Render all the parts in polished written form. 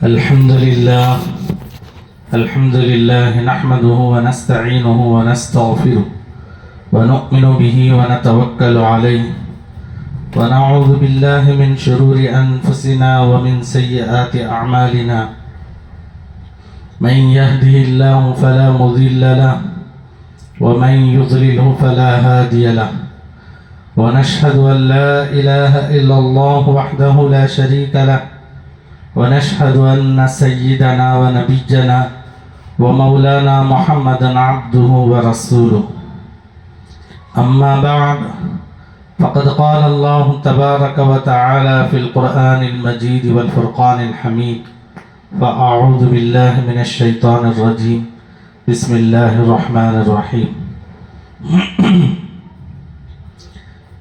الحمد لله نحمده ونستعينه ونستغفره ونؤمن به ونتوكل عليه ونعوذ بالله من شرور أنفسنا ومن سيئات أعمالنا من يهده الله فلا مضل له ومن يضلله فلا هادي له ونشهد أن لا إله إلا الله وحده لا شريك له ونشهد أن سيدنا ونبينا ومولانا محمدا عبده ورسوله أما بعد فقد قال الله تبارك وتعالى في القرآن المجيد والفرقان الحميد فأعوذ بالله من الشيطان الرجيم بسم الله الرحمن الرحيم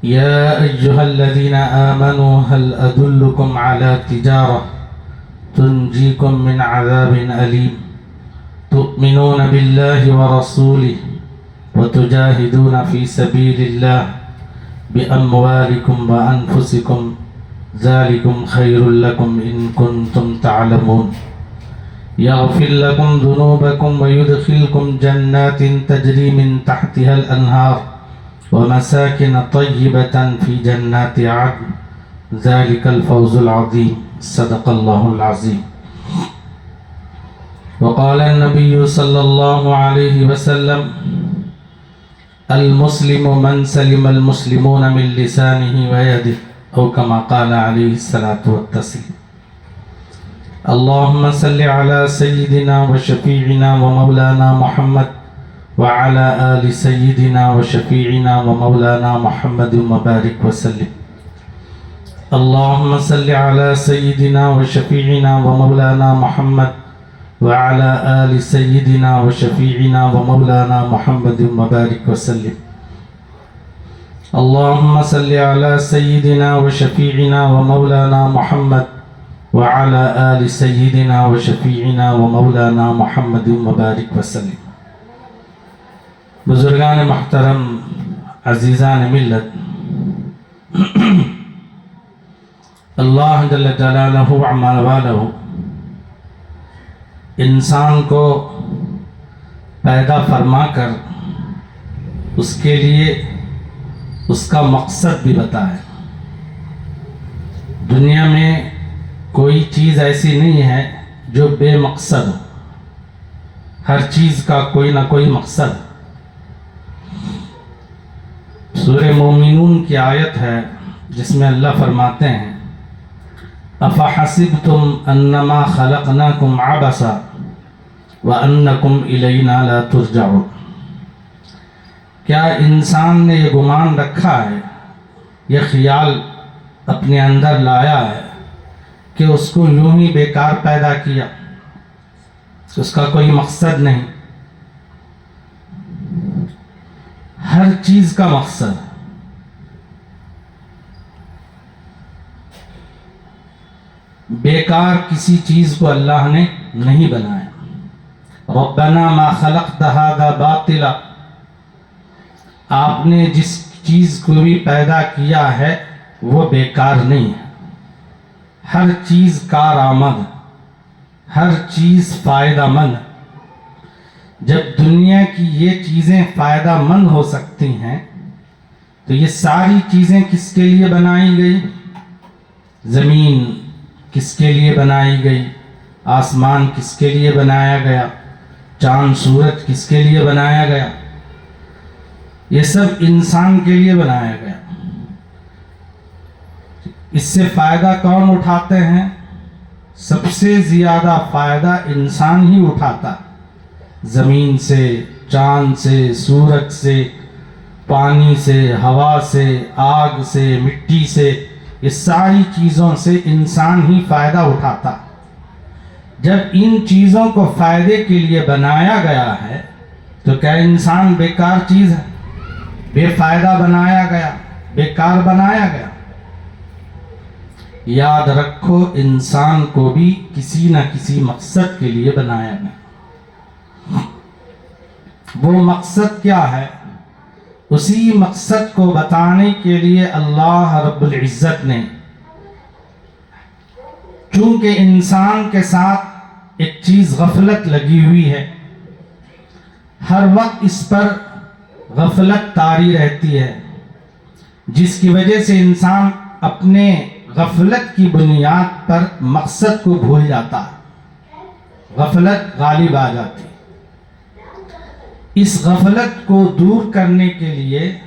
يا أيها الذين آمنوا هل أدلكم على تجارة تنجيكم من عذاب أليم تؤمنون بالله ورسوله وتجاهدون في سبيل الله بأموالكم وأنفسكم ذلكم خير لكم إن كنتم تعلمون يغفر لكم ذنوبكم ويدخلكم جنات تجري من تحتها الأنهار ومساكن طيبة في جنات عدن ذلك الفوز العظيم صدق الله العظيم وقال النبي صلى الله عليه وسلم المسلم من سلم المسلمون من لسانه ويده أو كما قال عليه الصلاة والتسليم اللهم صل على سيدنا وشفيعنا ومولانا محمد وعلى آل سيدنا وشفيعنا ومولانا محمد وبارك وسلم اللهم صل على سيدنا وشفيعنا ومولانا محمد وعلى آل سيدنا وشفيعنا ومولانا محمد وبارك وسلم اللهم صل على سيدنا وشفيعنا ومولانا محمد وعلى آل سيدنا وشفيعنا ومولانا محمد وبارك وسلم بزرگان محترم، عزیزان ملت، اللہ جل جلالہ وعلا والہ انسان کو پیدا فرما کر اس کے لیے اس کا مقصد بھی بتایا۔ دنیا میں کوئی چیز ایسی نہیں ہے جو بے مقصد ہو، ہر چیز کا کوئی نہ کوئی مقصد۔ سورہ مومنون کی آیت ہے جس میں اللہ فرماتے ہیں افحسبتم انما خلقناکم عبثا وانکم الینا لا ترجعون، کیا انسان نے یہ گمان رکھا ہے، یہ خیال اپنے اندر لایا ہے کہ اس کو یوں ہی بیکار پیدا کیا، اس کا کوئی مقصد نہیں؟ ہر چیز کا مقصد۔ بیکار کسی چیز کو اللہ نے نہیں بنایا۔ ربنا ما خلقت هذا باطلا، آپ نے جس چیز کو بھی پیدا کیا ہے وہ بیکار نہیں ہے، ہر چیز کارآمد، ہر چیز فائدہ مند۔ جب دنیا کی یہ چیزیں فائدہ مند ہو سکتی ہیں تو یہ ساری چیزیں کس کے لیے بنائی گئی؟ زمین کس کے لیے بنائی گئی؟ آسمان کس کے لیے بنایا گیا؟ چاند سورج کس کے لیے بنایا گیا؟ یہ سب انسان کے لیے بنایا گیا۔ اس سے فائدہ کون اٹھاتے ہیں؟ سب سے زیادہ فائدہ انسان ہی اٹھاتا، زمین سے، چاند سے، سورج سے، پانی سے، ہوا سے، آگ سے، مٹی سے، یہ ساری چیزوں سے انسان ہی فائدہ اٹھاتا۔ جب ان چیزوں کو فائدے کے لیے بنایا گیا ہے تو کیا انسان بیکار چیز ہے؟ بے فائدہ بنایا گیا، بیکار بنایا گیا؟ یاد رکھو انسان کو بھی کسی نہ کسی مقصد کے لیے بنایا گیا۔ وہ مقصد کیا ہے؟ اسی مقصد کو بتانے کے لیے اللہ رب العزت نے چونکہ انسان کے ساتھ ایک چیز غفلت لگی ہوئی ہے، ہر وقت اس پر غفلت طاری رہتی ہے، جس کی وجہ سے انسان اپنے غفلت کی بنیاد پر مقصد کو بھول جاتا ہے، غفلت غالب آ جاتی ہے۔ اس غفلت کو دور کرنے کے لیے،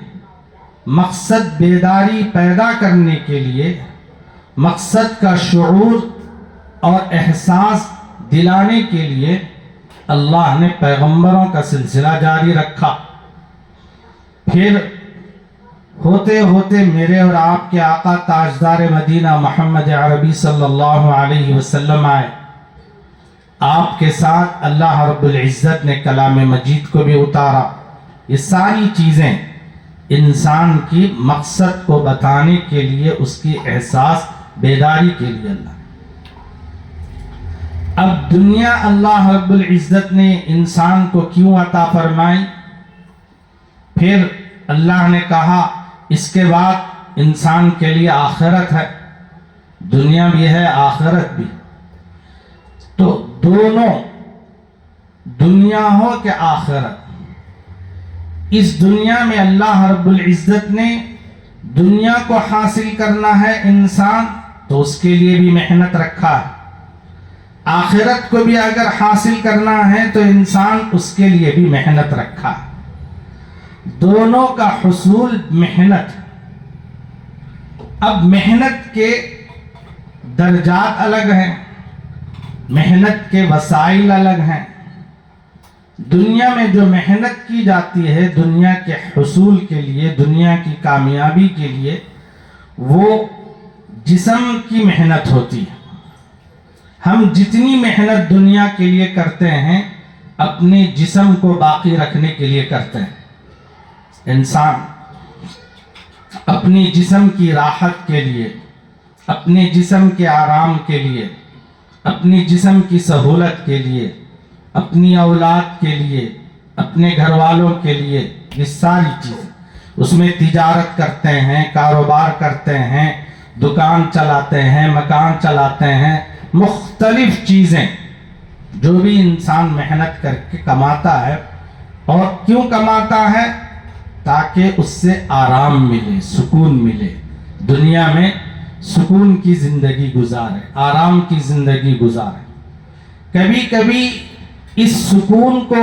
مقصد بیداری پیدا کرنے کے لیے، مقصد کا شعور اور احساس دلانے کے لیے اللہ نے پیغمبروں کا سلسلہ جاری رکھا۔ پھر ہوتے ہوتے میرے اور آپ کے آقا تاجدار مدینہ محمد عربی صلی اللہ علیہ وسلم آئے۔ آپ کے ساتھ اللہ رب العزت نے کلام مجید کو بھی اتارا۔ یہ ساری چیزیں انسان کی مقصد کو بتانے کے لیے، اس کی احساس بیداری کے لیے اللہ۔ اب دنیا اللہ رب العزت نے انسان کو کیوں عطا فرمائی؟ پھر اللہ نے کہا اس کے بعد انسان کے لیے آخرت ہے، دنیا بھی ہے آخرت بھی، تو دونوں، دنیا ہو کہ آخرت، اس دنیا میں اللہ رب العزت نے دنیا کو حاصل کرنا ہے انسان تو اس کے لیے بھی محنت رکھا ہے، آخرت کو بھی اگر حاصل کرنا ہے تو انسان اس کے لیے بھی محنت رکھا ہے۔ دونوں کا حصول محنت۔ اب محنت کے درجات الگ ہیں، محنت کے وسائل الگ ہیں۔ دنیا میں جو محنت کی جاتی ہے دنیا کے حصول کے لیے، دنیا کی کامیابی کے لیے، وہ جسم کی محنت ہوتی ہے۔ ہم جتنی محنت دنیا کے لیے کرتے ہیں اپنے جسم کو باقی رکھنے کے لیے کرتے ہیں۔ انسان اپنی جسم کی راحت کے لیے، اپنے جسم کے آرام کے لیے، اپنی جسم کی سہولت کے لیے، اپنی اولاد کے لیے، اپنے گھر والوں کے لیے، یہ ساری چیزیں، اس میں تجارت کرتے ہیں، کاروبار کرتے ہیں، دکان چلاتے ہیں، مکان چلاتے ہیں، مختلف چیزیں جو بھی انسان محنت کر کے کماتا ہے۔ اور کیوں کماتا ہے؟ تاکہ اس سے آرام ملے، سکون ملے، دنیا میں سکون کی زندگی گزارے، آرام کی زندگی گزارے۔ کبھی کبھی اس سکون کو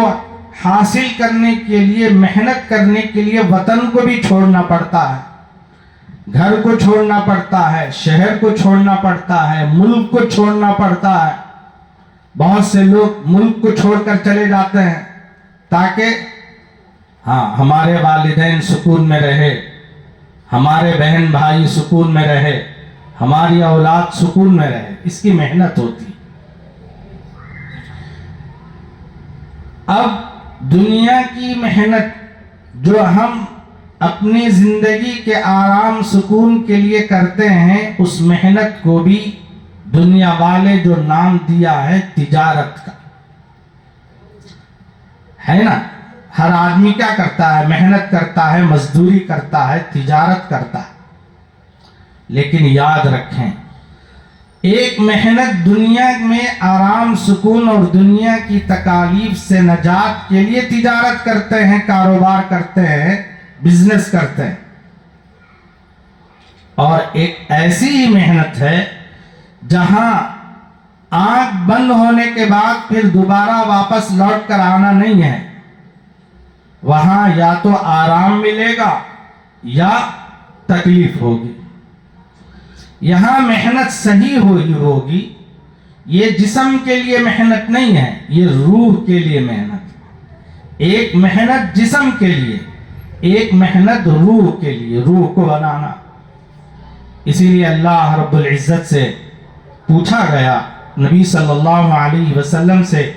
حاصل کرنے کے لیے، محنت کرنے کے لیے وطن کو بھی چھوڑنا پڑتا ہے، گھر کو چھوڑنا پڑتا ہے، شہر کو چھوڑنا پڑتا ہے، ملک کو چھوڑنا پڑتا ہے۔ بہت سے لوگ ملک کو چھوڑ کر چلے جاتے ہیں تاکہ ہمارے والدین سکون میں رہے، ہمارے بہن بھائی سکون میں رہے، ہماری اولاد سکون میں رہے، اس کی محنت ہوتی۔ اب دنیا کی محنت جو ہم اپنی زندگی کے آرام سکون کے لیے کرتے ہیں، اس محنت کو بھی دنیا والے جو نام دیا ہے تجارت کا، ہے نا؟ ہر آدمی کیا کرتا ہے؟ محنت کرتا ہے، مزدوری کرتا ہے، تجارت کرتا ہے۔ لیکن یاد رکھیں، ایک محنت دنیا میں آرام سکون اور دنیا کی تکالیف سے نجات کے لیے تجارت کرتے ہیں، کاروبار کرتے ہیں، بزنس کرتے ہیں، اور ایک ایسی ہی محنت ہے جہاں آنکھ بند ہونے کے بعد پھر دوبارہ واپس لوٹ کر آنا نہیں ہے، وہاں یا تو آرام ملے گا یا تکلیف ہوگی۔ یہاں محنت صحیح ہوگی، یہ جسم کے لیے محنت نہیں ہے، یہ روح کے لیے محنت۔ ایک محنت جسم کے لیے، ایک محنت روح کے لیے، روح کو بنانا۔ اسی لیے اللہ رب العزت سے پوچھا گیا، نبی صلی اللہ علیہ وسلم سے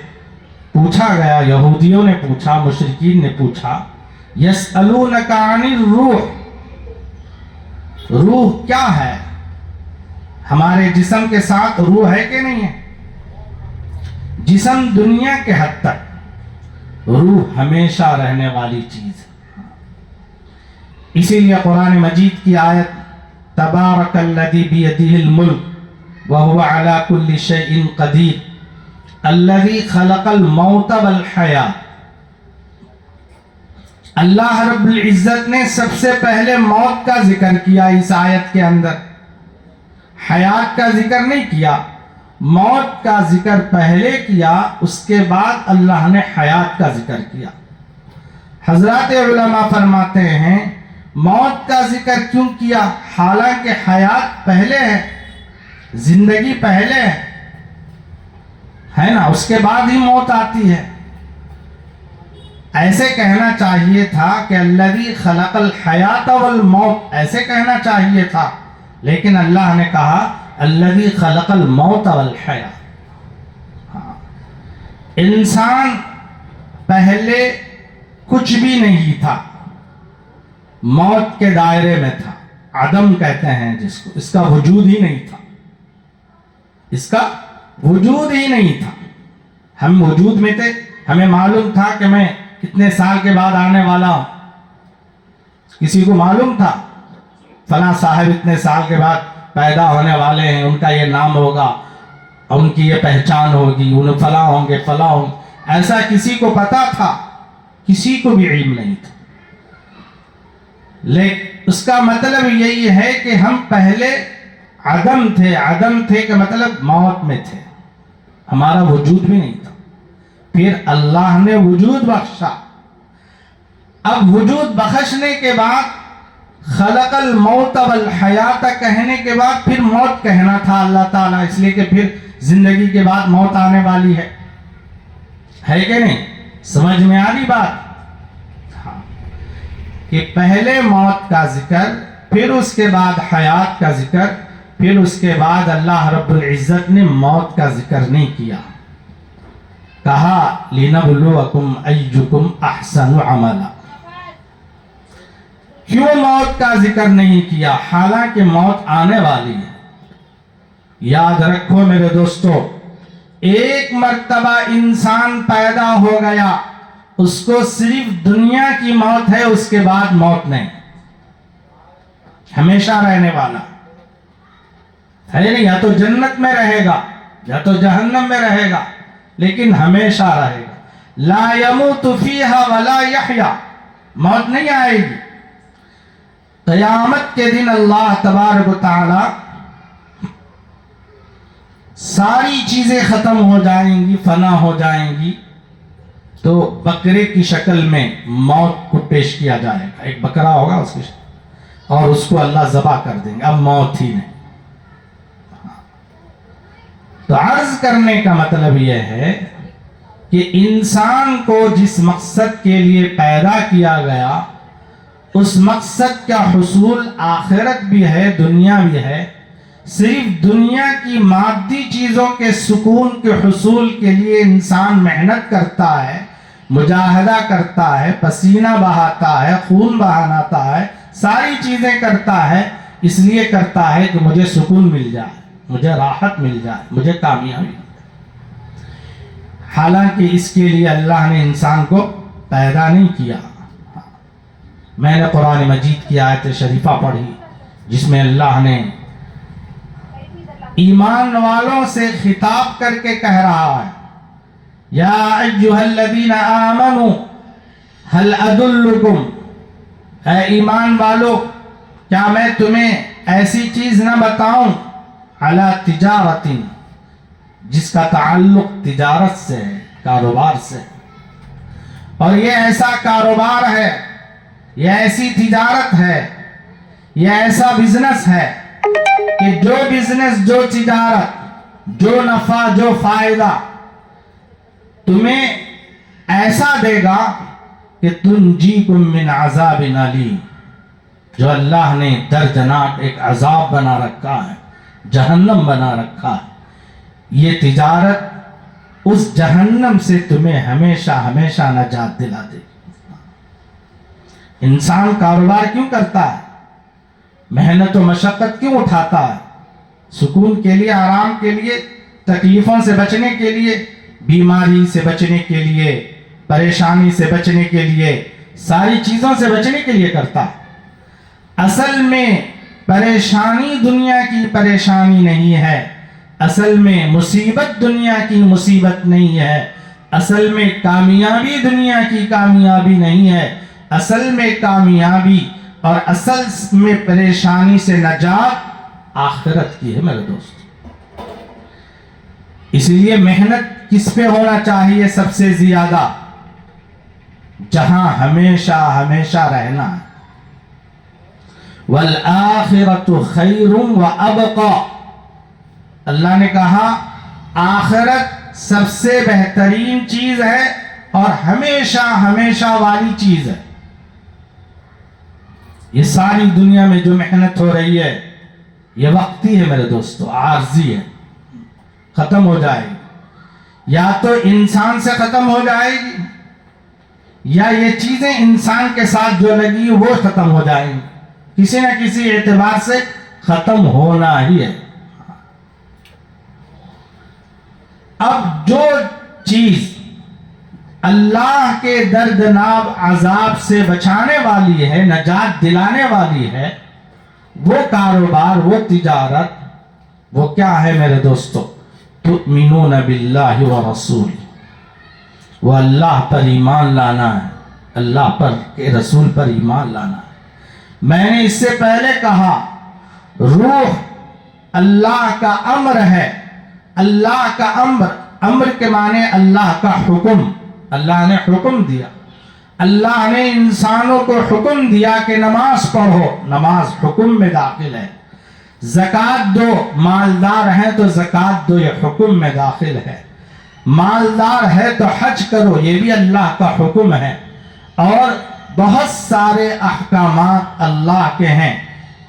پوچھا گیا، یہودیوں نے پوچھا، مشرکین نے پوچھا، یسألونک عن الروح، روح کیا ہے؟ ہمارے جسم کے ساتھ روح ہے کہ نہیں ہے؟ جسم دنیا کے حد تک، روح ہمیشہ رہنے والی چیز ہے۔ اسی لیے قرآن مجید کی آیت تبارک الذی بیدہ الملک وهو على كل شيء قدير الذي خلق الموت والحیات. اللہ رب العزت نے سب سے پہلے موت کا ذکر کیا اس آیت کے اندر، حیات کا ذکر نہیں کیا. موت کا ذکر پہلے کیا، اس کے بعد اللہ نے حیات کا ذکر کیا. حضرات علماء فرماتے ہیں موت کا ذکر کیوں کیا؟ حالانکہ حیات پہلے ہے، زندگی پہلے ہے نا، اس کے بعد ہی موت آتی ہے. ایسے کہنا چاہیے تھا کہ الذی خلق الحیات والموت، ایسے کہنا چاہیے تھا، لیکن اللہ نے کہا الذی خلق الموت والحیات. انسان پہلے کچھ بھی نہیں تھا، موت کے دائرے میں تھا. عدم کہتے ہیں جس کو، اس کا وجود ہی نہیں تھا، اس کا وجود ہی نہیں تھا. ہم وجود میں تھے، ہمیں معلوم تھا کہ میں کتنے سال کے بعد آنے والا ہوں. کسی کو معلوم تھا فلاں صاحب اتنے سال کے بعد پیدا ہونے والے ہیں، ان کا یہ نام ہوگا، ان کی یہ پہچان ہوگی، ان فلاں ہوں گے فلاں ہوں گے؟ ایسا کسی کو پتا تھا؟ کسی کو بھی علم نہیں تھا. لیکن اس کا مطلب یہی ہے کہ ہم پہلے عدم تھے. عدم تھے کہ مطلب موت میں تھے، ہمارا وجود بھی نہیں تھا. پھر اللہ نے وجود بخشا. اب وجود بخشنے کے بعد خلق الموت والحیات کہنے کے بعد پھر موت کہنا تھا اللہ تعالیٰ، اس لیے کہ پھر زندگی کے بعد موت آنے والی ہے کہ نہیں؟ سمجھ میں آ رہی بات؟ ہاں، کہ پہلے موت کا ذکر، پھر اس کے بعد حیات کا ذکر، پھر اس کے بعد اللہ رب العزت نے موت کا ذکر نہیں کیا. کہا لِنَبْلُوَكُمْ أَيُّكُمْ أَحْسَنُ عَمَلًا. کیوں موت کا ذکر نہیں کیا حالانکہ موت آنے والی ہے؟ یاد رکھو میرے دوستو، ایک مرتبہ انسان پیدا ہو گیا، اس کو صرف دنیا کی موت ہے، اس کے بعد موت نہیں. ہمیشہ رہنے والا ہے نہیں، یا تو جنت میں رہے گا یا تو جہنم میں رہے گا، لیکن ہمیشہ رہے گا. لا يموت فیہا ولا یحیا، موت نہیں آئے گی. قیامت کے دن اللہ تبارک و تعالی ساری چیزیں ختم ہو جائیں گی، فنا ہو جائیں گی، تو بکرے کی شکل میں موت کو پیش کیا جائے گا. ایک بکرا ہوگا اس کی شکل، اور اس کو اللہ ذبح کر دیں گے. اب موت ہی نہیں. تو عرض کرنے کا مطلب یہ ہے کہ انسان کو جس مقصد کے لیے پیدا کیا گیا، اس مقصد کا حصول آخرت بھی ہے، دنیا بھی ہے. صرف دنیا کی مادی چیزوں کے سکون کے حصول کے لیے انسان محنت کرتا ہے، مجاہدہ کرتا ہے، پسینہ بہاتا ہے، خون بہاتا ہے، ساری چیزیں کرتا ہے. اس لیے کرتا ہے کہ مجھے سکون مل جائے، مجھے راحت مل جائے، مجھے کامیابی مل جائے. حالانکہ اس کے لیے اللہ نے انسان کو پیدا نہیں کیا. میں نے قرآن مجید کی آیت شریفہ پڑھی جس میں اللہ نے ایمان والوں سے خطاب کر کے کہہ رہا ہے، یا ایھا الذین آمنوا هل ادلکم، اے ایمان والو کیا میں تمہیں ایسی چیز نہ بتاؤں، علی تجارت، جس کا تعلق تجارت سے ہے، کاروبار سے. اور یہ ایسا کاروبار ہے، یہ ایسی تجارت ہے، یہ ایسا بزنس ہے کہ جو بزنس، جو تجارت، جو نفع، جو فائدہ تمہیں ایسا دے گا کہ تنجیکم من عذاب علیم، جو اللہ نے دردناک ایک عذاب بنا رکھا ہے، جہنم بنا رکھا ہے. یہ تجارت اس جہنم سے تمہیں ہمیشہ ہمیشہ نجات دلا دے. انسان کاروبار کیوں کرتا ہے؟ محنت و مشقت کیوں اٹھاتا ہے؟ سکون کے لیے، آرام کے لیے، تکلیفوں سے بچنے کے لیے، بیماری سے بچنے کے لیے، پریشانی سے بچنے کے لیے، ساری چیزوں سے بچنے کے لیے کرتا ہے. اصل میں پریشانی دنیا کی پریشانی نہیں ہے، اصل میں مصیبت دنیا کی مصیبت نہیں ہے، اصل میں کامیابی دنیا کی کامیابی نہیں ہے، اصل میں کامیابی اور اصل میں پریشانی سے نجات آخرت کی ہے میرے دوست۔ اس لیے محنت کس پہ ہونا چاہیے سب سے زیادہ؟ جہاں ہمیشہ ہمیشہ رہنا ہے۔ وَالْآخِرَةُ خَيْرٌ وَأَبْقَى، اللہ نے کہا آخرت سب سے بہترین چیز ہے اور ہمیشہ ہمیشہ والی چیز ہے۔ یہ ساری دنیا میں جو محنت ہو رہی ہے یہ وقتی ہے میرے دوستو، عارضی ہے، ختم ہو جائے گی، یا تو انسان سے ختم ہو جائے گی یا یہ چیزیں انسان کے ساتھ جو لگی وہ ختم ہو جائیں گی، کسی نہ کسی اعتبار سے ختم ہونا ہی ہے۔ اب جو چیز اللہ کے دردناک عذاب سے بچانے والی ہے، نجات دلانے والی ہے، وہ کاروبار، وہ تجارت، وہ کیا ہے میرے دوستو؟ تؤمنون باللہ ورسول، وہ اللہ پر ایمان لانا ہے، اللہ پر کے رسول پر ایمان لانا ہے۔ میں نے اس سے پہلے کہا روح اللہ کا امر ہے، اللہ کا امر کے معنی اللہ کا حکم، اللہ نے حکم دیا، اللہ نے انسانوں کو حکم دیا کہ نماز پڑھو، نماز حکم میں داخل ہے، زکوٰۃ دو، مالدار ہیں تو زکوٰۃ دو، یہ حکم میں داخل ہے، مالدار ہے تو حج کرو، یہ بھی اللہ کا حکم ہے، اور بہت سارے احکامات اللہ کے ہیں،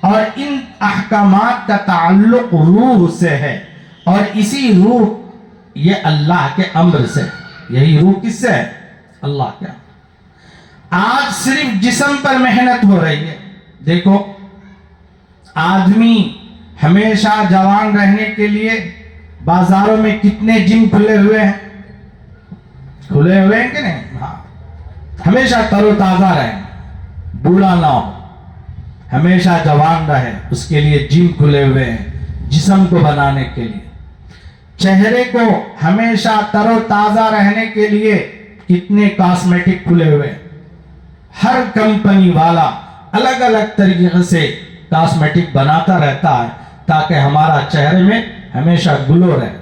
اور ان احکامات کا تعلق روح سے ہے، اور اسی روح یہ اللہ کے امر سے، یہی روح کس سے ہے؟ اللہ کے امر۔ آج صرف جسم پر محنت ہو رہی ہے۔ دیکھو آدمی ہمیشہ جوان رہنے کے لیے بازاروں میں کتنے جم کھلے ہوئے ہیں، کھلے ہوئے ہیں کہ نہیں؟ ہاں، ہمیشہ تر و تازہ رہیں، بوڑھا نہ ہو، ہمیشہ جوان رہے، اس کے لیے جم کھلے ہوئے ہیں، جسم کو بنانے کے لیے۔ چہرے کو ہمیشہ تر و تازہ رہنے کے لیے کتنے کاسمیٹک کھلے ہوئے ہیں، ہر کمپنی والا الگ الگ طریقے سے کاسمیٹک بناتا رہتا ہے تاکہ ہمارا چہرے میں ہمیشہ گلو رہے۔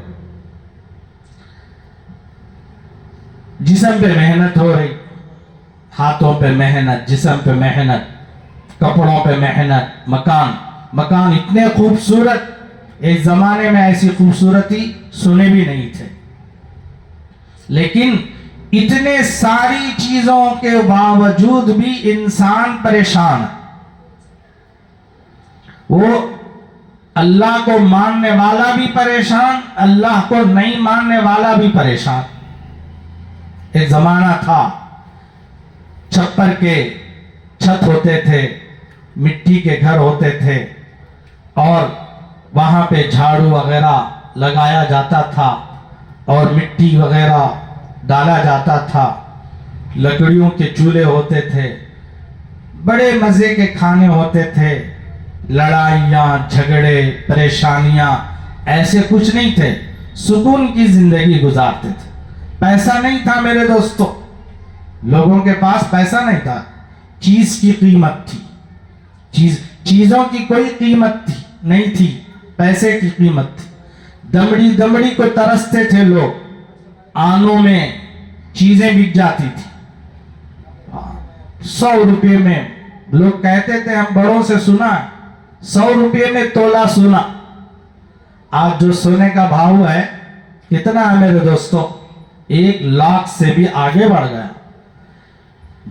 جسم پہ محنت ہو رہی، ہاتھوں پہ محنت، جسم پہ محنت، کپڑوں پہ محنت، مکان اتنے خوبصورت، ایک زمانے میں ایسی خوبصورتی سنے بھی نہیں تھے، لیکن اتنے ساری چیزوں کے باوجود بھی انسان پریشان ہے۔ وہ اللہ کو ماننے والا بھی پریشان، اللہ کو نہیں ماننے والا بھی پریشان۔ ایک زمانہ تھا چھپر کے چھت ہوتے تھے، مٹی کے گھر ہوتے تھے، اور وہاں پہ جھاڑو وغیرہ لگایا جاتا تھا اور مٹی وغیرہ ڈالا جاتا تھا، لکڑیوں کے چولہے ہوتے تھے، بڑے مزے کے کھانے ہوتے تھے، لڑائیاں جھگڑے پریشانیاں ایسے کچھ نہیں تھے، سکون کی زندگی گزارتے تھے۔ پیسہ نہیں تھا میرے دوستو، لوگوں کے پاس پیسہ نہیں تھا، چیز کی قیمت تھی، چیزوں کی کوئی قیمت نہیں تھی، پیسے کی قیمت تھی۔ دمڑی دمڑی کو ترستے تھے لوگ، آنوں میں چیزیں بک جاتی تھی، 100 روپے میں، لوگ کہتے تھے، ہم بڑوں سے سنا 100 روپے میں تولہ سونا۔ آج جو سونے کا بھاؤ ہے کتنا ہے میرے دوستو؟ 1 لاکھ سے بھی آگے بڑھ گیا۔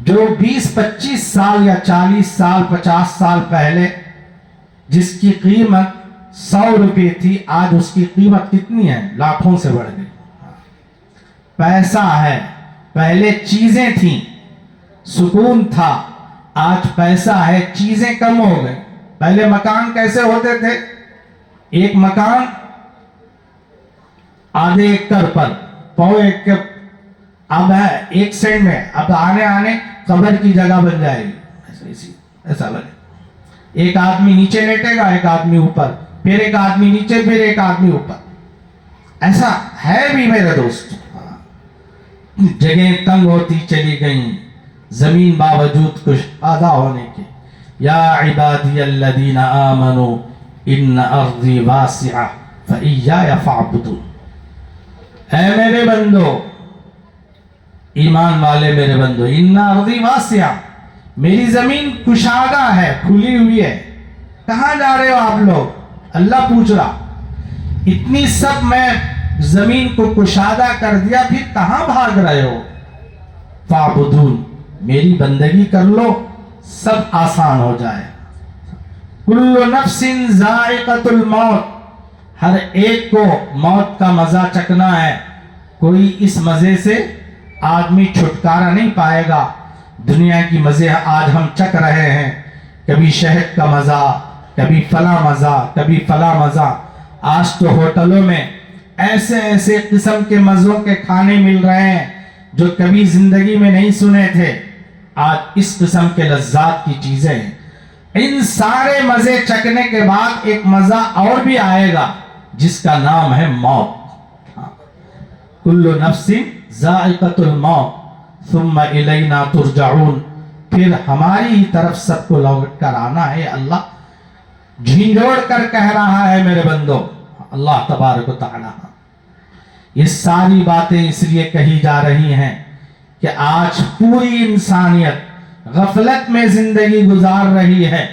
جو 20-25 سال یا 40 سال 50 سال پہلے جس کی قیمت 100 روپے تھی، آج اس کی قیمت کتنی ہے؟ لاکھوں سے بڑھ گئی۔ پیسہ ہے، پہلے چیزیں تھیں، سکون تھا، آج پیسہ ہے، چیزیں کم ہو گئے۔ پہلے مکان کیسے ہوتے تھے؟ ایک مکان آدھے ایکڑ پر، پاؤ ایکڑ، اب ہے 1 سینٹ میں، اب آنے قبر کی جگہ بن جائے گی، ایسا بنے۔ ایک آدمی نیچے لیٹے گا، ایک آدمی اوپر، پھر ایک آدمی نیچے، پھر ایک آدمی اوپر۔ ایسا ہے بھی میرے دوست. جگہیں تنگ ہوتی چلی گئیں زمین باوجود کشادہ ہونے کے. یا عبادی الذین آمنوا ان ارضی واسعہ فإیایا فاعبدون. اے میرے بندو، ایمان والے میرے بندو، ان ارضی واسعہ، میری زمین کشادہ ہے، کھلی ہوئی ہے. کہاں جا رہے ہو آپ لوگ؟ اللہ پوچھ رہا. اتنی سب میں زمین کو کشادہ کر دیا، پھر کہاں بھاگ رہے ہو؟ فاعبدون، میری بندگی کر لو، سب آسان ہو جائے. کل نفس ذائقۃ الموت، ہر ایک کو موت کا مزہ چکھنا ہے. کوئی اس مزے سے آدمی چھٹکارا نہیں پائے گا. دنیا کی مزے آج ہم چکھ رہے ہیں، کبھی شہد کا مزہ، کبھی فلاں مزہ، کبھی فلاں مزہ. آج تو ہوٹلوں میں ایسے ایسے قسم کے مزوں کے کھانے مل رہے ہیں جو کبھی زندگی میں نہیں سنے تھے. آج اس قسم کے لذات کی چیزیں ہیں. ان سارے مزے چکھنے کے بعد ایک مزہ اور بھی آئے گا جس کا نام ہے موت. کل نفس ذائقۃ الموت ثم الینا ترجعون. پھر ہماری ہی طرف سب کو لوٹ کر آنا ہے. اللہ جھنجھوڑ کر کہہ رہا ہے میرے بندو، اللہ تبارک و تعالی. یہ ساری باتیں اس لیے کہی جا رہی ہیں کہ آج پوری انسانیت غفلت میں زندگی گزار رہی ہے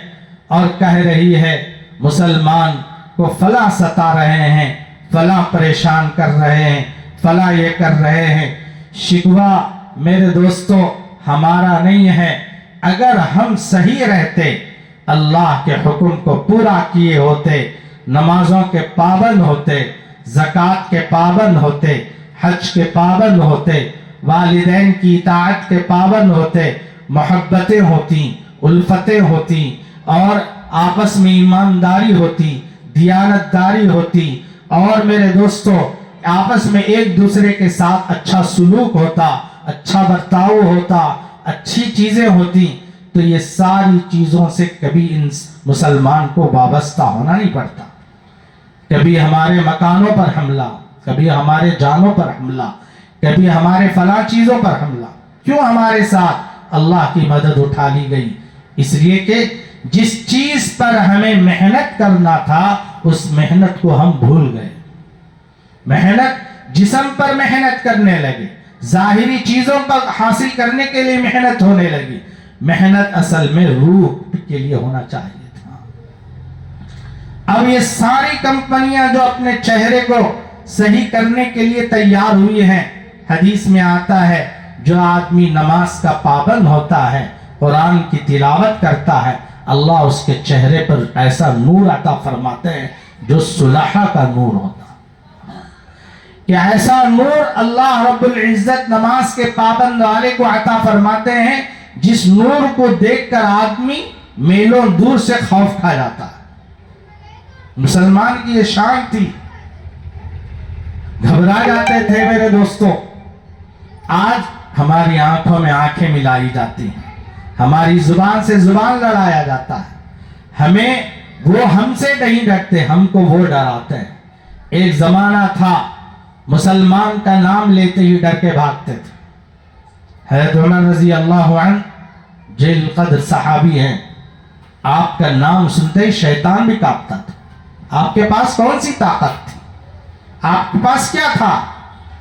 اور کہہ رہی ہے مسلمان کو فلاں ستا رہے ہیں، فلاں پریشان کر رہے ہیں، فلاں یہ کر رہے ہیں. شکوہ میرے دوستو ہمارا نہیں ہے. اگر ہم صحیح رہتے، اللہ کے حکم کو پورا کیے ہوتے، نمازوں کے پابند ہوتے، زکوٰۃ کے پابند ہوتے، حج کے پابند ہوتے، والدین کی اطاعت کے پابند ہوتے، محبتیں ہوتی، الفتیں ہوتی، اور آپس میں ایمانداری ہوتی، دیانتداری ہوتی، اور میرے دوستو آپس میں ایک دوسرے کے ساتھ اچھا سلوک ہوتا، اچھا برتاؤ ہوتا، اچھی چیزیں ہوتی، تو یہ ساری چیزوں سے کبھی مسلمان کو وابستہ ہونا نہیں پڑتا. کبھی ہمارے مکانوں پر حملہ، کبھی ہمارے جانوں پر حملہ، کبھی ہمارے فلاں چیزوں پر حملہ. کیوں ہمارے ساتھ اللہ کی مدد اٹھا لی گئی؟ اس لیے کہ جس چیز پر ہمیں محنت کرنا تھا اس محنت کو ہم بھول گئے. محنت جسم پر محنت کرنے لگے، ظاہری چیزوں پر حاصل کرنے کے لیے محنت ہونے لگی. محنت اصل میں روح کے لیے ہونا چاہیے تھا. اب یہ ساری کمپنیاں جو اپنے چہرے کو صحیح کرنے کے لیے تیار ہوئی ہیں، حدیث میں آتا ہے جو آدمی نماز کا پابند ہوتا ہے، قرآن کی تلاوت کرتا ہے، اللہ اس کے چہرے پر ایسا نور عطا فرماتے ہیں جو صلحہ کا نور ہوتا ہے. کہ ایسا نور اللہ رب العزت نماز کے پابند والے کو عطا فرماتے ہیں جس نور کو دیکھ کر آدمی میلوں دور سے خوف کھا جاتا ہے. مسلمان کی یہ شان تھی، گھبرا جاتے تھے میرے دوستو. آج ہماری آنکھوں میں آنکھیں ملائی جاتی ہیں، ہماری زبان سے زبان لڑایا جاتا ہے. ہمیں وہ ہم سے نہیں ڈرتے، ہم کو وہ ڈراتے ہیں. ایک زمانہ تھا مسلمان کا نام لیتے ہی ڈر کے بھاگتے تھے. حضرت عمر رضی اللہ عنہ جلیل القدر صحابی ہیں، آپ کا نام سنتے ہی شیطان بھی کانپتا تھا. آپ کے پاس کون سی طاقت تھی؟ آپ کے پاس کیا تھا؟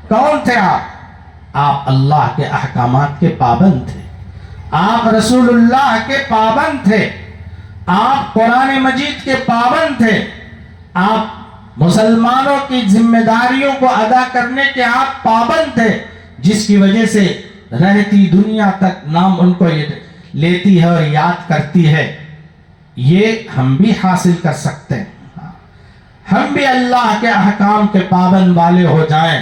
کون تھے آپ؟ آپ اللہ کے احکامات کے پابند تھے، آپ رسول اللہ کے پابند تھے، آپ قرآن مجید کے پابند تھے، آپ مسلمانوں کی ذمہ داریوں کو ادا کرنے کے آپ پابند تھے، جس کی وجہ سے رہتی دنیا تک نام ان کو لیتی ہے اور یاد کرتی ہے. یہ ہم بھی حاصل کر سکتے ہیں. ہم بھی اللہ کے احکام کے پابند والے ہو جائیں،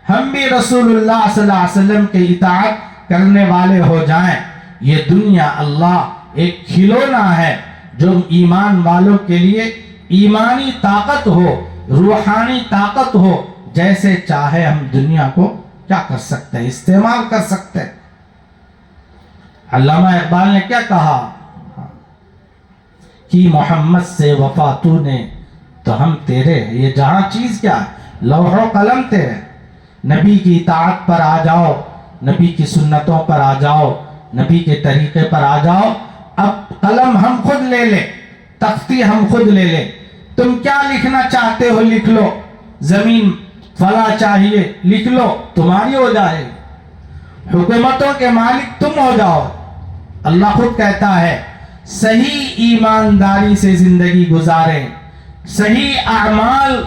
ہم بھی رسول اللہ صلی اللہ علیہ وسلم کے اطاعت کرنے والے ہو جائیں. یہ دنیا اللہ ایک کھلونا ہے جو ایمان والوں کے لیے ایمانی طاقت ہو، روحانی طاقت ہو. جیسے چاہے ہم دنیا کو کیا کر سکتے ہیں؟ استعمال کر سکتے ہیں. علامہ اقبال نے کیا کہا کہ محمد سے وفا تو نے تو ہم تیرے ہیں. یہ جہاں چیز کیا ہے؟ لوح و قلم تیرے، نبی کی اطاعت پر آ جاؤ، نبی کی سنتوں پر آ جاؤ، نبی کے طریقے پر آ جاؤ. اب قلم ہم خود لے لیں، تختی ہم خود لے لیں، تم کیا لکھنا چاہتے ہو لکھ لو، زمین فلاں چاہیے لکھ لو، تمہاری ہو جائے گی، حکومتوں کے مالک تم ہو جاؤ. اللہ خود کہتا ہے صحیح ایمانداری سے زندگی گزاریں، صحیح اعمال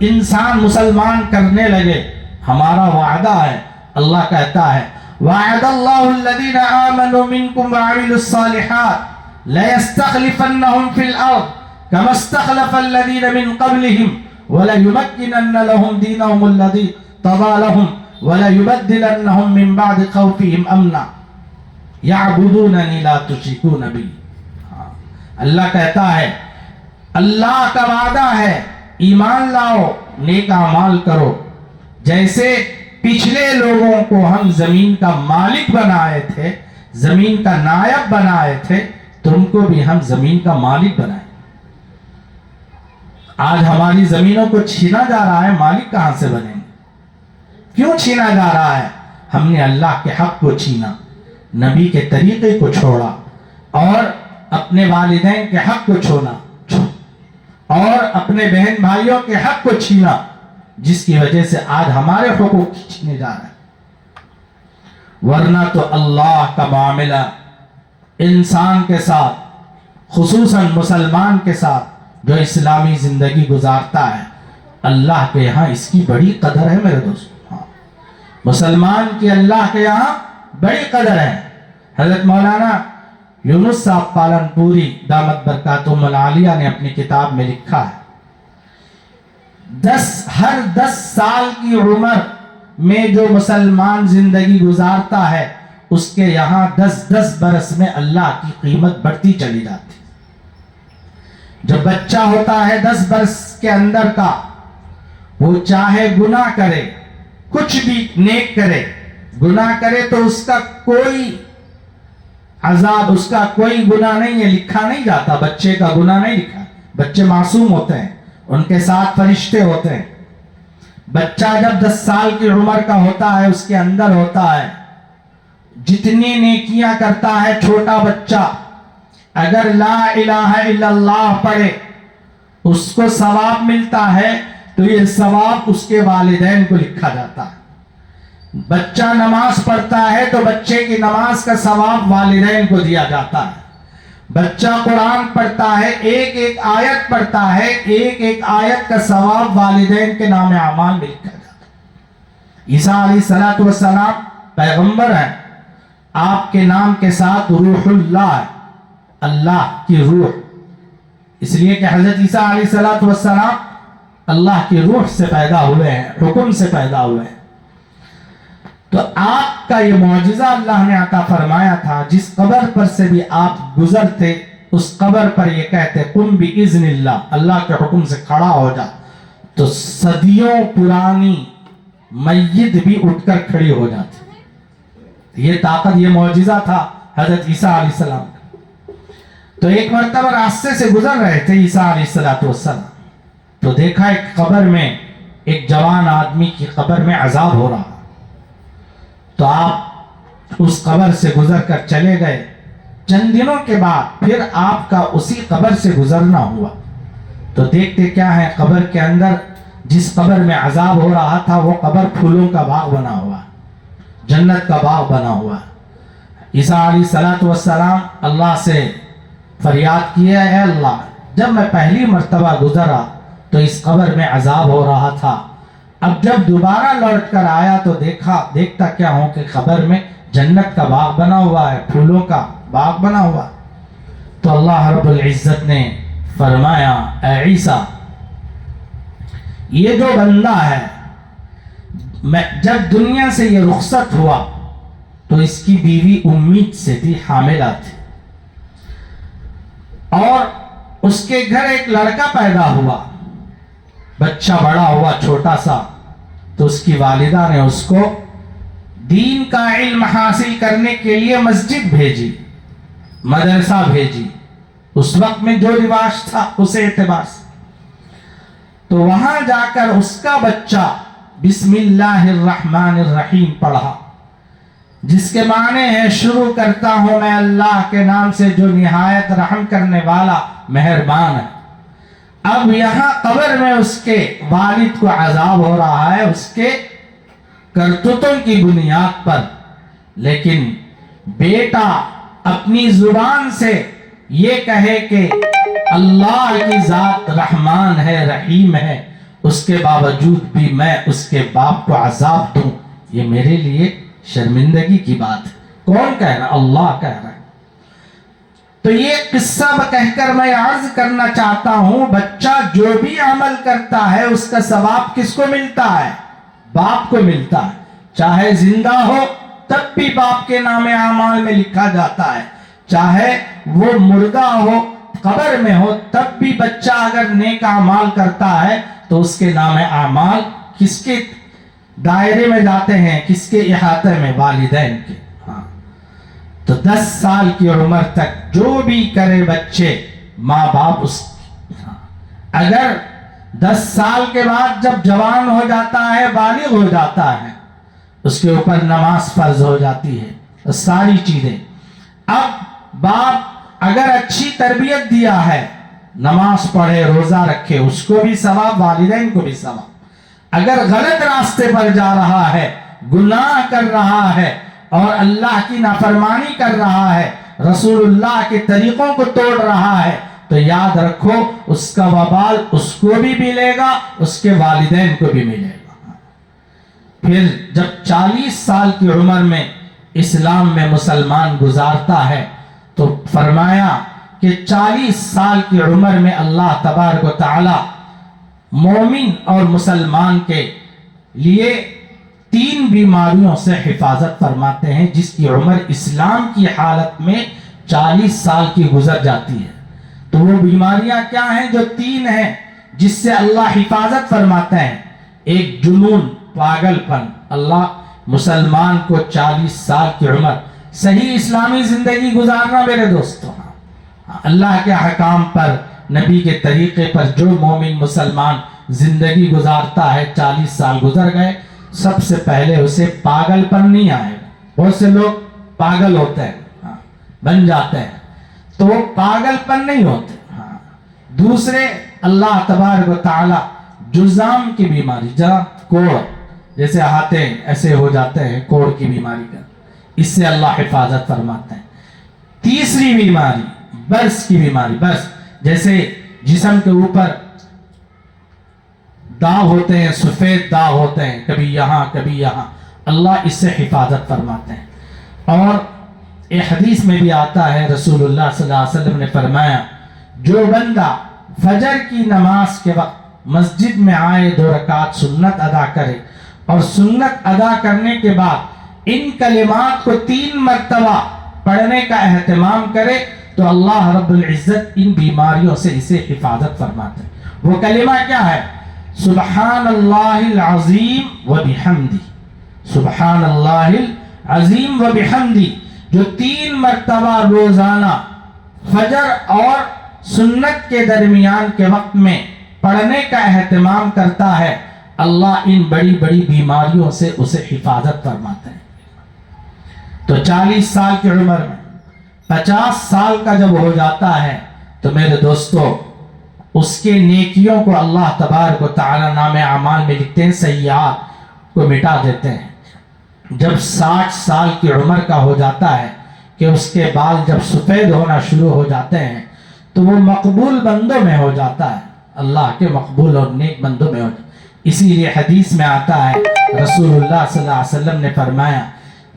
انسان مسلمان کرنے لگے، ہمارا وعدہ ہے. اللہ کہتا ہے وعد اللہ الذین آمنوا منکم وعملوا الصالحات لیستخلفنہم فی الارض کما استخلف الذین من قبلہم وليمكنن لهم دینہم الذی ارتضى لهم وليبدلنہم من بعد خوفہم امنا یعبدوننی لا تشرکون بی. اللہ کہتا ہے اللہ کا وعدہ ہے ایمان لاؤ، نیک اعمال کرو. جیسے پچھلے لوگوں کو ہم زمین کا مالک بنائے تھے، زمین کا نائب بنائے تھے، تم کو بھی ہم زمین کا مالک بنائے. آج ہماری زمینوں کو چھینا جا رہا ہے، مالک کہاں سے بنیں گے؟ کیوں چھینا جا رہا ہے؟ ہم نے اللہ کے حق کو چھینا، نبی کے طریقے کو چھوڑا، اور اپنے والدین کے حق کو چھوڑا، اور اپنے بہن بھائیوں کے حق کو چھینا، جس کی وجہ سے آج ہمارے حقوق چھینے جا رہے ہیں. ورنہ تو اللہ کا معاملہ انسان کے ساتھ، خصوصاً مسلمان کے ساتھ جو اسلامی زندگی گزارتا ہے، اللہ کے یہاں اس کی بڑی قدر ہے میرے دوست. مسلمان کی اللہ کے یہاں بڑی قدر ہے. حضرت مولانا یونس صاحب پالن پوری دامت برکاتہم العالیہ نے اپنی کتاب میں لکھا ہے ہر 10 سال کی عمر میں جو مسلمان زندگی گزارتا ہے اس کے یہاں 10 برس میں اللہ کی قیمت بڑھتی چلی جاتی. جب بچہ ہوتا ہے 10 برس کے اندر کا، وہ چاہے گناہ کرے، کچھ بھی نیک کرے، گناہ کرے تو اس کا کوئی عذاب، اس کا کوئی گناہ نہیں ہے، لکھا نہیں جاتا. بچے کا گناہ نہیں لکھا، بچے معصوم ہوتے ہیں، ان کے ساتھ فرشتے ہوتے ہیں. بچہ جب 10 سال کی عمر کا ہوتا ہے، اس کے اندر ہوتا ہے جتنی نیکیاں کرتا ہے چھوٹا بچہ، اگر لا الہ الا اللہ پڑھے اس کو ثواب ملتا ہے، تو یہ ثواب اس کے والدین کو لکھا جاتا ہے. بچہ نماز پڑھتا ہے تو بچے کی نماز کا ثواب والدین کو دیا جاتا ہے. بچہ قرآن پڑھتا ہے، ایک آیت پڑھتا ہے، ایک آیت کا ثواب والدین کے نام اعمال میں لکھا جاتا ہے. عیسیٰ علیہ السلام پیغمبر ہیں، آپ کے نام کے ساتھ روح اللہ ہے، اللہ کی روح، اس لیے کہ حضرت عیسیٰ علیہ السلام اللہ کی روح سے پیدا ہوئے ہیں، حکم سے پیدا ہوئے ہیں. تو آپ کا یہ معجزہ اللہ نے عطا فرمایا تھا. جس قبر پر سے بھی آپ گزرتے، اس قبر پر یہ کہتے قم باذن اللہ، اللہ کے حکم سے کھڑا ہو جا، تو صدیوں پرانی میت بھی اٹھ کر کھڑی ہو جاتی. یہ طاقت، یہ معجزہ تھا حضرت عیسیٰ علیہ السلام کا. تو ایک مرتبہ راستے سے گزر رہے تھے عیسیٰ علیہ السلام، تو دیکھا ایک قبر میں، ایک جوان آدمی کی قبر میں عذاب ہو رہا. تو آپ اس قبر سے گزر کر چلے گئے. چند دنوں کے بعد پھر آپ کا اسی قبر سے گزرنا ہوا. تو دیکھتے کیا ہے، قبر کے اندر جس قبر میں عذاب ہو رہا تھا وہ قبر پھولوں کا باغ بنا ہوا، جنت کا باغ بنا ہوا. عیسیٰ علیہ السلام اللہ سے فریاد کیا، اے اللہ، جب میں پہلی مرتبہ گزرا تو اس قبر میں عذاب ہو رہا تھا، اب جب دوبارہ لوٹ کر آیا تو دیکھتا کیا ہوں کہ قبر میں جنت کا باغ بنا ہوا ہے، پھولوں کا باغ بنا ہوا. تو اللہ رب العزت نے فرمایا، اے عیسیٰ، یہ جو بندہ ہے، جب دنیا سے یہ رخصت ہوا تو اس کی بیوی امید سے تھی، حاملہ تھی، اور اس کے گھر ایک لڑکا پیدا ہوا. بچہ بڑا ہوا چھوٹا سا، تو اس کی والدہ نے اس کو دین کا علم حاصل کرنے کے لیے مسجد بھیجی، مدرسہ بھیجی. اس وقت میں جو رواج تھا اس اعتبار سے تو وہاں جا کر اس کا بچہ بسم اللہ الرحمن الرحیم پڑھا، جس کے معنی ہے شروع کرتا ہوں میں اللہ کے نام سے جو نہایت رحم کرنے والا مہربان ہے۔ اب یہاں قبر میں اس کے والد کو عذاب ہو رہا ہے اس کے کرتوتوں کی بنیاد پر، لیکن بیٹا اپنی زبان سے یہ کہے کہ اللہ کی ذات رحمان ہے رحیم ہے، اس کے باوجود بھی میں اس کے باپ کو عذاب دوں، یہ میرے لیے شرمندگی کی بات ہے۔ کون کہہ رہا؟ اللہ کہہ رہا ہے۔ تو یہ قصہ کہہ کر میں عرض کرنا چاہتا ہوں، بچہ جو بھی عمل کرتا ہے اس کا ثواب کس کو ملتا ہے؟ باپ کو ملتا ہے، چاہے زندہ ہو تب بھی باپ کے نام اعمال میں لکھا جاتا ہے، چاہے وہ مردہ ہو قبر میں ہو تب بھی بچہ اگر نیک اعمال کرتا ہے تو اس کے نام اعمال کس کے دائرے میں جاتے ہیں؟ کس کے احاطے میں؟ والدین کے۔ ہاں، تو 10 سال کی عمر تک جو بھی کرے بچے ماں باپ اس اگر 10 سال کے بعد جب جوان ہو جاتا ہے بالغ ہو جاتا ہے اس کے اوپر نماز فرض ہو جاتی ہے، ساری چیزیں۔ اب باپ اگر اچھی تربیت دیا ہے، نماز پڑھے روزہ رکھے، اس کو بھی ثواب والدین کو بھی ثواب۔ اگر غلط راستے پر جا رہا ہے، گناہ کر رہا ہے اور اللہ کی نافرمانی کر رہا ہے، رسول اللہ کے طریقوں کو توڑ رہا ہے، تو یاد رکھو اس کا وبال اس کو بھی ملے گا، اس کے والدین کو بھی ملے گا۔ پھر جب 40 سال کی عمر میں اسلام میں مسلمان گزارتا ہے تو فرمایا کہ 40 سال کی عمر میں اللہ تبارک و تعالی مومن اور مسلمان کے لیے 3 بیماریوں سے حفاظت فرماتے ہیں، جس کی عمر اسلام کی حالت میں 40 سال کی گزر جاتی ہے۔ تو وہ بیماریاں کیا ہیں؟ جو 3 ہیں جس سے اللہ حفاظت فرماتے ہیں۔ ایک جنون، پاگل پن، اللہ مسلمان کو 40 سال کی عمر صحیح اسلامی زندگی گزارنا میرے دوستوں، اللہ کے احکام پر نبی کے طریقے پر جو مومن مسلمان زندگی گزارتا ہے، 40 سال گزر گئے، سب سے پہلے اسے پاگل پن نہیں آئے گا۔ بہت سے لوگ پاگل ہوتے ہیں، بن جاتے ہیں، تو وہ پاگل پن نہیں ہوتے۔ دوسرے، اللہ تبارک و تعالی جذام کی بیماری، کوڑ جیسے ہاتھیں ایسے ہو جاتے ہیں، کوڑ کی بیماری کا، اس سے اللہ حفاظت فرماتے ہیں۔ تیسری بیماری برس کی بیماری، برس جیسے جسم کے اوپر داغ ہوتے ہیں، سفید داغ ہوتے ہیں، کبھی یہاں کبھی یہاں، اللہ اس سے حفاظت فرماتے ہیں۔ اور ایک حدیث میں بھی آتا ہے، رسول اللہ صلی اللہ علیہ وسلم نے فرمایا، جو بندہ فجر کی نماز کے وقت مسجد میں آئے 2 رکعت سنت ادا کرے اور سنت ادا کرنے کے بعد ان کلمات کو 3 مرتبہ پڑھنے کا اہتمام کرے تو اللہ رب العزت ان بیماریوں سے اسے حفاظت فرماتے ہیں۔ وہ کلمہ کیا ہے؟ سبحان اللہ العظیم و بحمدی، سبحان اللہ العظیم و بحمدی، جو 3 مرتبہ روزانہ فجر اور سنت کے درمیان کے وقت میں پڑھنے کا اہتمام کرتا ہے، اللہ ان بڑی بڑی بیماریوں سے اسے حفاظت فرماتے ہیں۔ تو 40 سال کی عمر میں 50 سال کا جب ہو جاتا ہے تو میرے دوستو اس کے نیکیوں کو اللہ تبارک و تعالی نام اعمال میں لکھتے ہیں، سیئات کو مٹا دیتے ہیں۔ جب 60 سال کی عمر کا ہو جاتا ہے کہ اس کے بال جب سفید ہونا شروع ہو جاتے ہیں تو وہ مقبول بندوں میں ہو جاتا ہے، اللہ کے مقبول اور نیک بندوں میں ہو جاتا ہے۔ اسی لیے حدیث میں آتا ہے، رسول اللہ صلی اللہ علیہ وسلم نے فرمایا،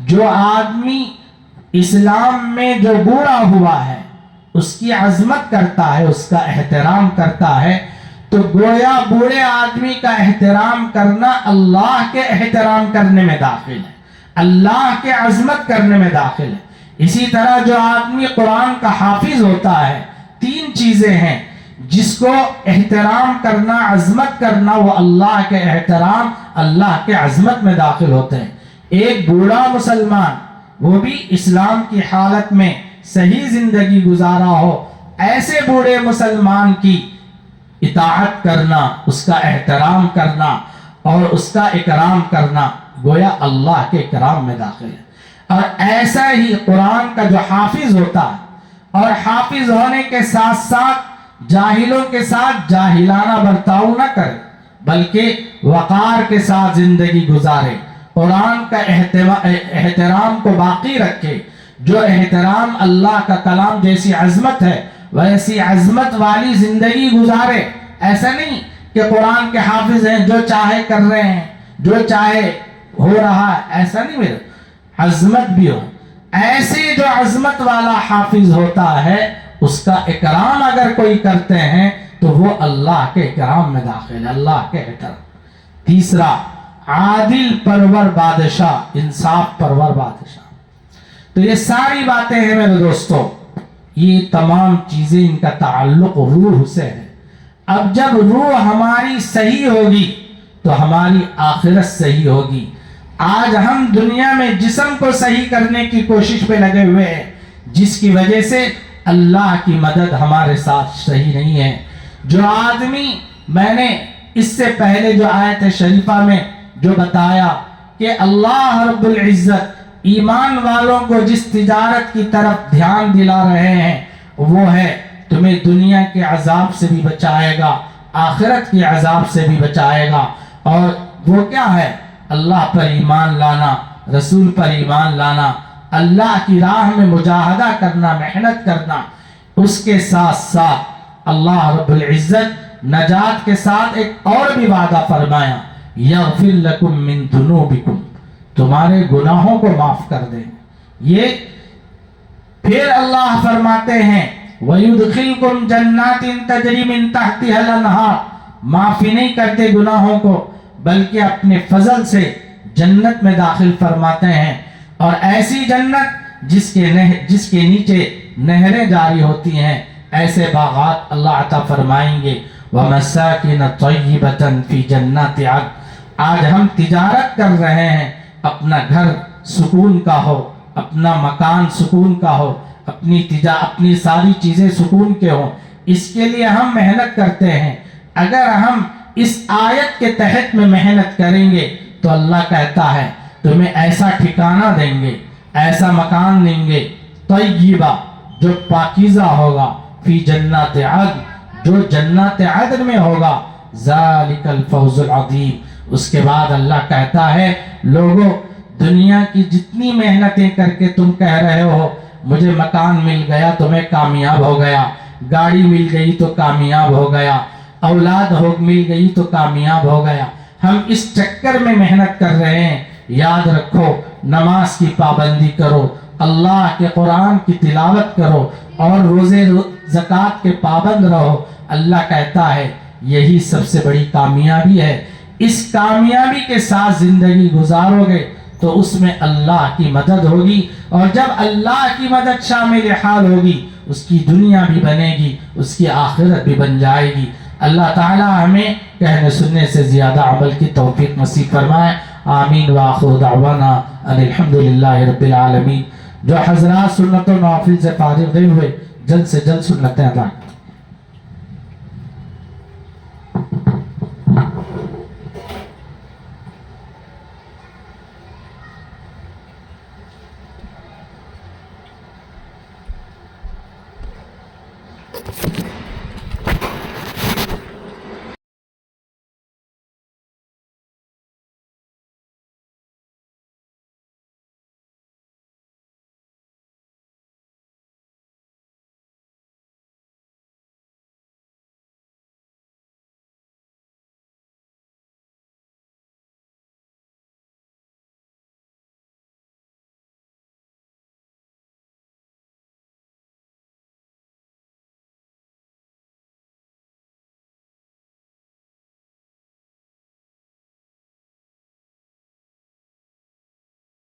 جو آدمی اسلام میں جو بوڑھا ہوا ہے اس کی عظمت کرتا ہے، اس کا احترام کرتا ہے، تو گویا بوڑھے آدمی کا احترام کرنا اللہ کے احترام کرنے میں داخل ہے، اللہ کے عظمت کرنے میں داخل ہے۔ اسی طرح جو آدمی قرآن کا حافظ ہوتا ہے، 3 چیزیں ہیں جس کو احترام کرنا، عظمت کرنا، وہ اللہ کے احترام، اللہ کے عظمت میں داخل ہوتے ہیں۔ ایک بوڑھا مسلمان، وہ بھی اسلام کی حالت میں صحیح زندگی گزارا ہو، ایسے بوڑھے مسلمان کی اطاعت کرنا، اس کا احترام کرنا اور اس کا اکرام کرنا گویا اللہ کے اکرام میں داخل ہے۔ اور ایسا ہی قرآن کا جو حافظ ہوتا ہے اور حافظ ہونے کے ساتھ ساتھ جاہلوں کے ساتھ جاہلانہ برتاؤ نہ کرے بلکہ وقار کے ساتھ زندگی گزارے، قرآن کا احترام کو باقی رکھے، جو احترام اللہ کا کلام جیسی عظمت ہے ویسی عظمت والی زندگی گزارے۔ ایسا نہیں کہ قرآن کے حافظ ہیں جو چاہے کر رہے ہیں، جو چاہے ہو رہا ہے، ایسا نہیں میرے، عظمت بھی ہو۔ ایسے جو عظمت والا حافظ ہوتا ہے اس کا اکرام اگر کوئی کرتے ہیں تو وہ اللہ کے اکرام میں داخل ہے، اللہ کے احترام۔ تیسرا، عادل پرور بادشاہ، انصاف پرور بادشاہ۔ تو یہ ساری باتیں ہیں میرے دوستوں، یہ تمام چیزیں ان کا تعلق روح سے ہے۔ اب جب روح ہماری صحیح ہوگی تو ہماری آخرت صحیح ہوگی۔ آج ہم دنیا میں جسم کو صحیح کرنے کی کوشش پہ لگے ہوئے ہیں، جس کی وجہ سے اللہ کی مدد ہمارے ساتھ صحیح نہیں ہے۔ جو آدمی، میں نے اس سے پہلے جو آیت شریفہ میں جو بتایا کہ اللہ رب العزت ایمان والوں کو جس تجارت کی طرف دھیان دلا رہے ہیں وہ ہے تمہیں دنیا کے عذاب سے بھی بچائے گا، آخرت کے عذاب سے بھی بچائے گا۔ اور وہ کیا ہے؟ اللہ پر ایمان لانا، رسول پر ایمان لانا، اللہ کی راہ میں مجاہدہ کرنا، محنت کرنا۔ اس کے ساتھ ساتھ اللہ رب العزت نجات کے ساتھ ایک اور بھی وعدہ فرمایا، یغفر لکم من ذنوبکم، تمہارے گناہوں کو معاف کر دیں۔ یہ پھر اللہ فرماتے ہیں وَيُدْخِلْكُمْ جَنَّاتٍ تَجْرِي مِن تَحْتِهَا الْأَنْهَارُ، معافی نہیں کرتے گناہوں کو بلکہ اپنے فضل سے جنت میں داخل فرماتے ہیں، اور ایسی جنت جس کے نیچے نہریں جاری ہوتی ہیں، ایسے باغات اللہ عطا فرمائیں گے۔ وَمَسَاكِنَ طَيِّبَةً فِي جَنَّاتِ عَدْنٍ، آج ہم تجارت کر رہے ہیں، اپنا گھر سکون کا ہو، اپنا مکان سکون کا ہو، اپنی ساری چیزیں سکون کے ہوں، اس کے لیے ہم محنت کرتے ہیں۔ اگر ہم اس آیت کے تحت میں محنت کریں گے تو اللہ کہتا ہے تمہیں ایسا ٹھکانہ دیں گے، ایسا مکان دیں گے، طیبہ، جو پاکیزہ ہوگا، فی جنات عدن، جو جنات عدن میں ہوگا، ذالک الفوز العظیم۔ اس کے بعد اللہ کہتا ہے لوگوں، دنیا کی جتنی محنتیں کر کے تم کہہ رہے ہو مجھے مکان مل گیا تو میں کامیاب ہو گیا، گاڑی مل گئی تو کامیاب ہو گیا، اولاد مل گئی تو کامیاب ہو گیا، ہم اس چکر میں محنت کر رہے ہیں۔ یاد رکھو، نماز کی پابندی کرو، اللہ کے قرآن کی تلاوت کرو اور روزے زکوٰۃ کے پابند رہو۔ اللہ کہتا ہے یہی سب سے بڑی کامیابی ہے۔ اس کامیابی کے ساتھ زندگی گزارو گے تو اس میں اللہ کی مدد ہوگی، اور جب اللہ کی مدد شامل حال ہوگی اس کی دنیا بھی بنے گی، اس کی آخرت بھی بن جائے گی۔ اللہ تعالی ہمیں کہنے سننے سے زیادہ عمل کی توفیق نصیب فرمائے۔ آمین وآخر دعوانا ان الحمدللہ رب العالمین۔ جو حضرات سنت و نوافل سے فارغ ہوئے جلد سے جلد سنتیں ادا